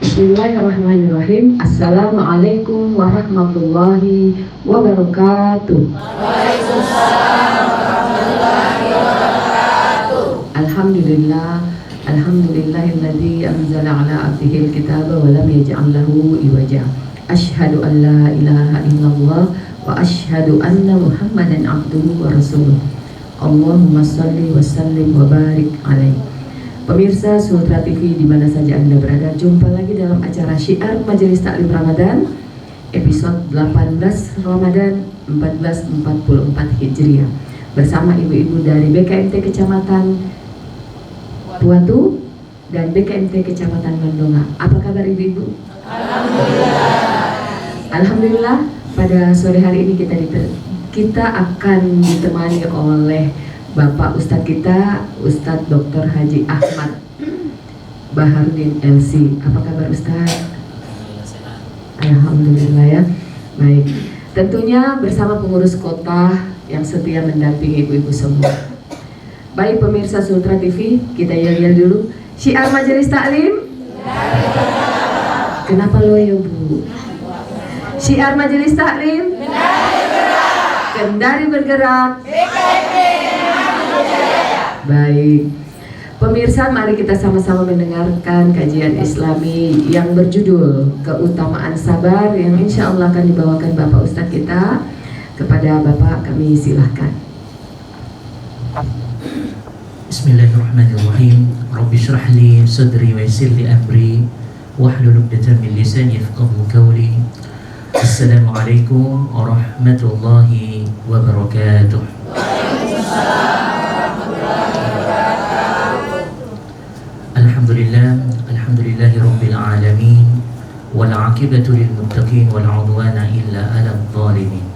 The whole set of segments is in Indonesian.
Bismillahirrahmanirrahim. Assalamualaikum warahmatullahi wabarakatuh. Alhamdulillah, alhamdulillahilladzi anzala ala abdihil kitaba wa lam yaj'al lahu iwaja. Asyhadu an la ilaha illallah wa asyhadu anna Muhammadan abduhu wa rasuluh. Allahumma salli wa sallim wa barik alaihi. Pemirsa Sultra TV di mana saja Anda berada, jumpa lagi dalam acara Syiar Majelis Taklim Ramadan episode 18 Ramadan 1444 Hijriah bersama ibu-ibu dari BKMT Kecamatan Tuatu dan BKMT Kecamatan Mandonga. Apa kabar ibu-ibu? Alhamdulillah. Alhamdulillah, pada sore hari ini kita akan ditemani oleh Bapak Ustadz kita, Ustadz Dr. Haji Ahmad Baharudin LC. Apa kabar Ustadz? Alhamdulillah ya. Baik, tentunya bersama pengurus kota yang setia mendampingi ibu-ibu semua. Baik pemirsa Sultra TV, kita yel-yel dulu. Syiar Majelis Taklim. Kenapa loyo Bu? Syiar Majelis Taklim. Kendari bergerak. Baik, pemirsa, mari kita sama-sama mendengarkan kajian Islami yang berjudul Keutamaan Sabar yang insya Allah akan dibawakan Bapak Ustadz kita. Kepada Bapak kami silahkan. Bismillahirrahmanirrahim. Rabbi shrah li sadri wa yassir li amri wahlul 'uqdatam min lisani yafqahu qawli. Assalamualaikum warahmatullahi wabarakatuh. Alhamdulillah, alhamdulillahi rabbil alamin, wal 'aqibatu lil muttaqin wal 'udwana illa 'alal zalimin.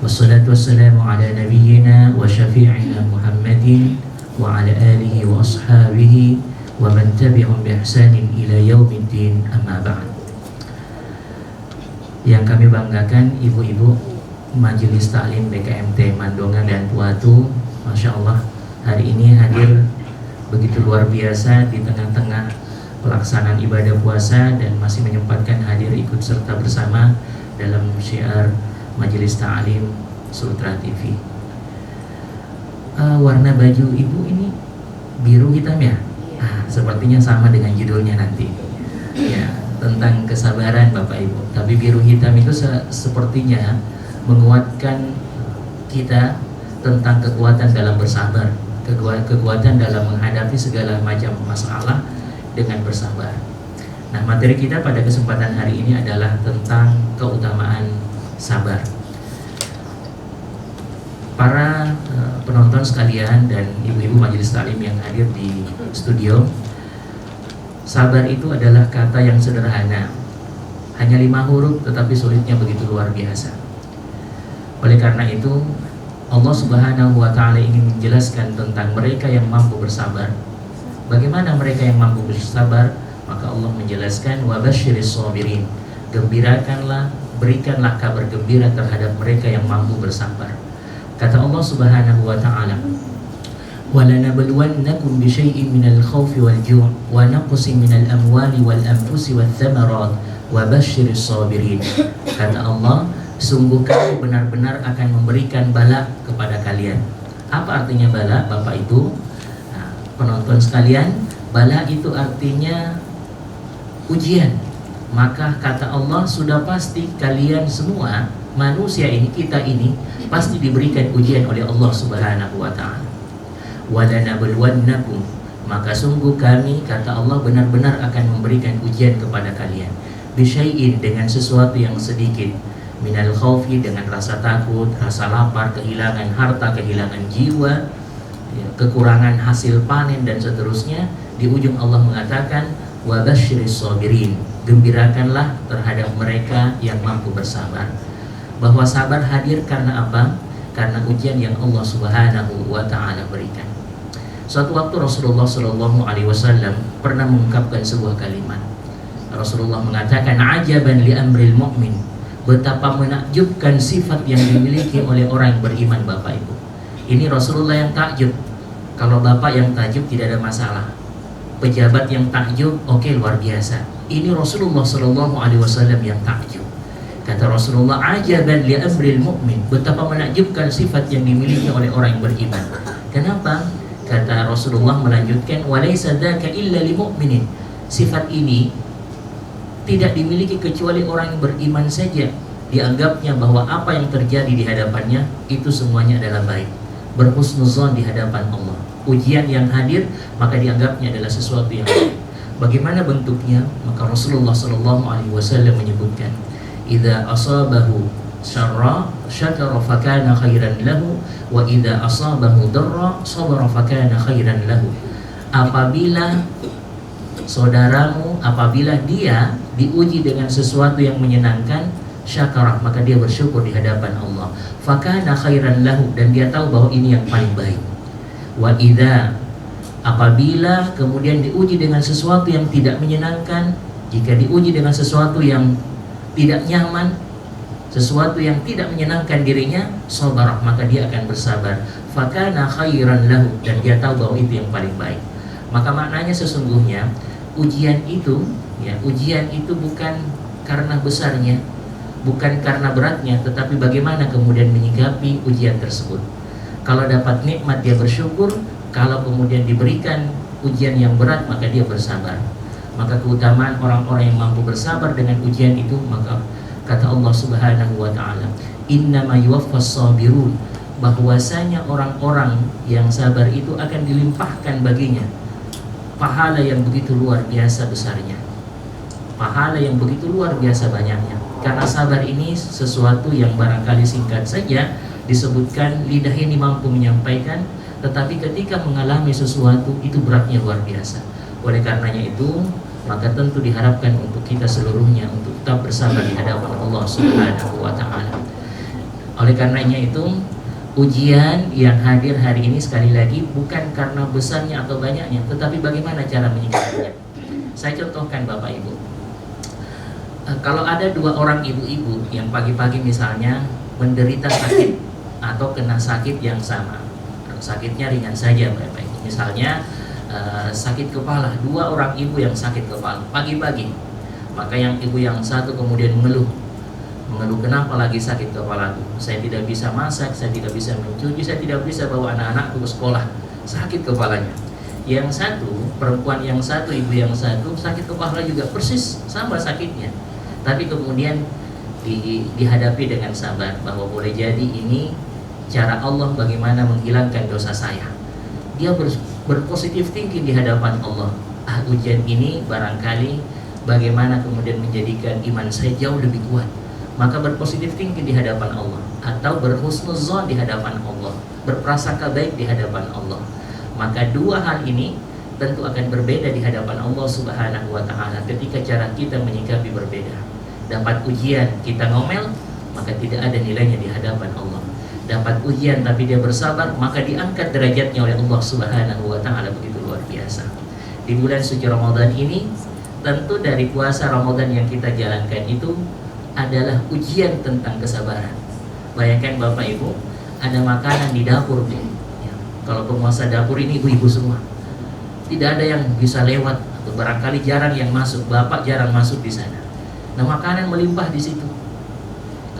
Wassalatu wassalamu ala nabiyyina wa syafi'ina Muhammadin wa ala alihi wa ashabihi wa man tabi'ahum bi ihsanin ila yaumiddin, amma ba'd. Yang kami banggakan ibu-ibu Majelis Taklim BKMT Mandonga dan Tuatu, Masya Allah hari ini hadir begitu luar biasa di tengah-tengah pelaksanaan ibadah puasa dan masih menyempatkan hadir ikut serta bersama dalam syiar Majelis Taklim Sultra TV. Warna baju ibu ini biru hitam ya? Sepertinya sama dengan judulnya nanti ya, tentang kesabaran Bapak Ibu. Tapi biru hitam itu sepertinya menguatkan kita tentang kekuatan dalam bersabar, kekuatan dalam menghadapi segala macam masalah dengan bersabar. Nah, materi kita pada kesempatan hari ini adalah tentang keutamaan sabar. Para penonton sekalian dan ibu-ibu Majelis Taklim yang hadir di studio, sabar itu adalah kata yang sederhana, hanya 5 huruf tetapi sulitnya begitu luar biasa. Oleh karena itu Allah Subhanahu wa Ta'ala ingin menjelaskan tentang mereka yang mampu bersabar. Bagaimana mereka yang mampu bersabar? Maka Allah menjelaskan wa basyiris shabirin. Gembirakanlah, berikanlah kabar gembira terhadap mereka yang mampu bersabar. Kata Allah Subhanahu wa Ta'ala, wa lanabluwannakum bi syai'in minal khawfi wal ju' wa naqsin minal amwali wal anfusi wath thamarat wa basyiris shabirin. Kata Allah, sungguh kami benar-benar akan memberikan bala kepada kalian. Apa artinya bala, Bapak Ibu? Nah, penonton sekalian, bala itu artinya ujian. Maka kata Allah, sudah pasti kalian semua manusia ini, kita ini pasti diberikan ujian oleh Allah Subhanahu wa Ta'ala. Wa lanabluwannakum, maka sungguh kami, kata Allah, benar-benar akan memberikan ujian kepada kalian. Bisyai'in, dengan sesuatu yang sedikit, minal khawfi, dengan rasa takut, rasa lapar, kehilangan harta, kehilangan jiwa, kekurangan hasil panen dan seterusnya. Di ujung Allah mengatakan wa basyiris shabirin, gembirakanlah terhadap mereka yang mampu bersabar. Bahwa sabar hadir karena apa? Karena ujian yang Allah Subhanahu wa Ta'ala berikan. Suatu waktu Rasulullah SAW pernah mengungkapkan sebuah kalimat. Rasulullah mengatakan, ajaban li amril mu'min, betapa menakjubkan sifat yang dimiliki oleh orang yang beriman. Bapak Ibu, ini Rasulullah yang takjub. Kalau Bapak yang takjub tidak ada masalah, pejabat yang takjub, oke, luar biasa. Ini Rasulullah Shallallahu Alaihi Wasallam yang takjub. Kata Rasulullah, ajaban li amril mu'min, betapa menakjubkan sifat yang dimiliki oleh orang yang beriman. Kenapa? Kata Rasulullah melanjutkan, walaysa dzaka illa lil mu'minin. Sifat ini tidak dimiliki kecuali orang yang beriman saja. Dianggapnya bahwa apa yang terjadi di hadapannya itu semuanya adalah baik, berhusnuzon di hadapan Allah. Ujian yang hadir maka dianggapnya adalah sesuatu yang baik. Bagaimana bentuknya? Maka Rasulullah Shallallahu Alaihi Wasallam menyebutkan, idza asabahu syarra syakara fakana khairan lahu, wa idza asabahu darra sabara fakana khairan lahu. Apabila saudaramu, apabila dia diuji dengan sesuatu yang menyenangkan, syakarah, maka dia bersyukur di hadapan Allah, fakana khairan lahu, dan dia tahu bahwa ini yang paling baik. Wa idza, apabila kemudian diuji dengan sesuatu yang tidak menyenangkan, jika diuji dengan sesuatu yang tidak nyaman, sesuatu yang tidak menyenangkan dirinya, sabarah, maka dia akan bersabar, fakana khairan lahu, dan dia tahu bahwa itu yang paling baik. Maka maknanya sesungguhnya ujian itu, ya, ujian itu bukan karena besarnya, bukan karena beratnya, tetapi bagaimana kemudian menyikapi ujian tersebut. Kalau dapat nikmat dia bersyukur, kalau kemudian diberikan ujian yang berat maka dia bersabar. Maka keutamaan orang-orang yang mampu bersabar dengan ujian itu, maka kata Allah Subhanahu wa taala, innama yuwaffas sabirun, bahwasanya orang-orang yang sabar itu akan dilimpahkan baginya pahala yang begitu luar biasa besarnya, pahala yang begitu luar biasa banyaknya. Karena sabar ini sesuatu yang barangkali singkat saja disebutkan, lidah ini mampu menyampaikan, tetapi ketika mengalami sesuatu itu beratnya luar biasa. Oleh karenanya itu, maka tentu diharapkan untuk kita seluruhnya untuk tetap bersabar di hadapan Allah Subhanahu wa taala. Oleh karenanya itu, ujian yang hadir hari ini sekali lagi bukan karena besarnya atau banyaknya, tetapi bagaimana cara menyikapinya. Saya contohkan Bapak Ibu. Kalau ada dua orang ibu-ibu yang pagi-pagi misalnya menderita sakit atau kena sakit yang sama, sakitnya ringan saja Bapak Ibu. Misalnya sakit kepala, dua orang ibu yang sakit kepala pagi-pagi, maka yang ibu yang satu kemudian mengeluh, kenapa lagi sakit kepalaku? Saya tidak bisa masak, saya tidak bisa mencuci, saya tidak bisa bawa anak-anakku ke sekolah, sakit kepalanya. Yang satu, perempuan yang satu, ibu yang satu, sakit kepala juga persis sama sakitnya, tapi kemudian dihadapi dengan sabar bahwa boleh jadi ini cara Allah bagaimana menghilangkan dosa saya. Dia berpositif tinggi di hadapan Allah. Ujian ini barangkali bagaimana kemudian menjadikan iman saya jauh lebih kuat. Maka berpositif tinggi di hadapan Allah, atau berhusnuzon di hadapan Allah, berprasangka baik di hadapan Allah. Maka dua hal ini tentu akan berbeda di hadapan Allah Subhanahu wa taala ketika cara kita menyikapi berbeda. Dapat ujian kita ngomel, maka tidak ada nilainya di hadapan Allah. Dapat ujian tapi dia bersabar, maka diangkat derajatnya oleh Allah Subhanahu wa taala, begitu luar biasa. Di bulan suci Ramadan ini, tentu dari puasa Ramadan yang kita jalankan itu adalah ujian tentang kesabaran. Bayangkan Bapak Ibu, ada makanan di dapur ya. Kalau penguasa dapur ini ibu-ibu semua, tidak ada yang bisa lewat, atau barangkali jarang yang masuk. Bapak jarang masuk di sana. Nah, makanan melimpah di situ.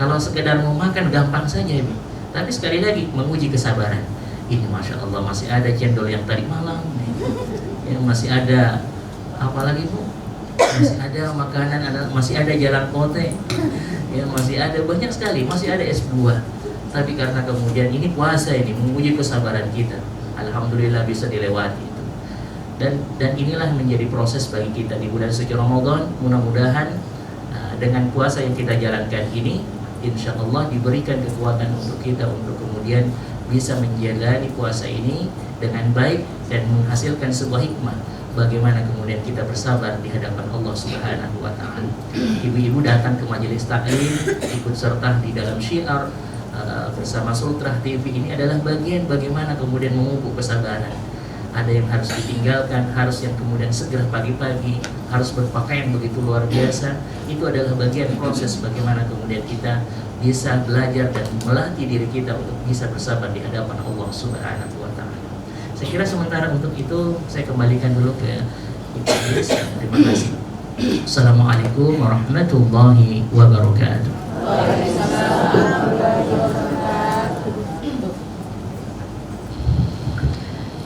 Kalau sekedar mau makan gampang saja Ibu, tapi sekali lagi menguji kesabaran. Ini Masya Allah masih ada cendol yang tadi malam, ya, masih ada apa lagi Bu? Masih ada makanan, masih ada jalan pote, ya, masih ada banyak sekali, masih ada es buah. Tapi karena kemudian ini puasa ini menguji kesabaran kita, alhamdulillah bisa dilewati itu. Dan inilah menjadi proses bagi kita di bulan suci Ramadan. Mudah-mudahan dengan puasa yang kita jalankan ini, insya Allah diberikan kekuatan untuk kita untuk kemudian bisa menjalani puasa ini dengan baik dan menghasilkan sebuah hikmah. Bagaimana kemudian kita bersabar di hadapan Allah Subhanahu wa taala. Ibu-ibu datang ke majelis taklim, ikut serta di dalam syiar bersama Sultrah TV, ini adalah bagian bagaimana kemudian memupuk kesabaran. Ada yang harus ditinggalkan, harus yang kemudian segera pagi-pagi, harus berpakaian begitu luar biasa. Itu adalah bagian proses bagaimana kemudian kita bisa belajar dan melatih diri kita untuk bisa bersabar di hadapan Allah Subhanahu wa taala. Saya kira sementara untuk itu saya kembalikan dulu ke Ibu Iris. Terima kasih. Assalamualaikum warahmatullahi wabarakatuh.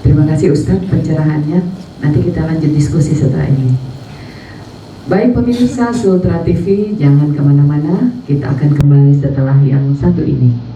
Terima kasih Ustadz pencerahannya. Nanti kita lanjut diskusi setelah ini. Baik pemirsa Sultra TV, jangan kemana-mana. Kita akan kembali setelah yang satu ini.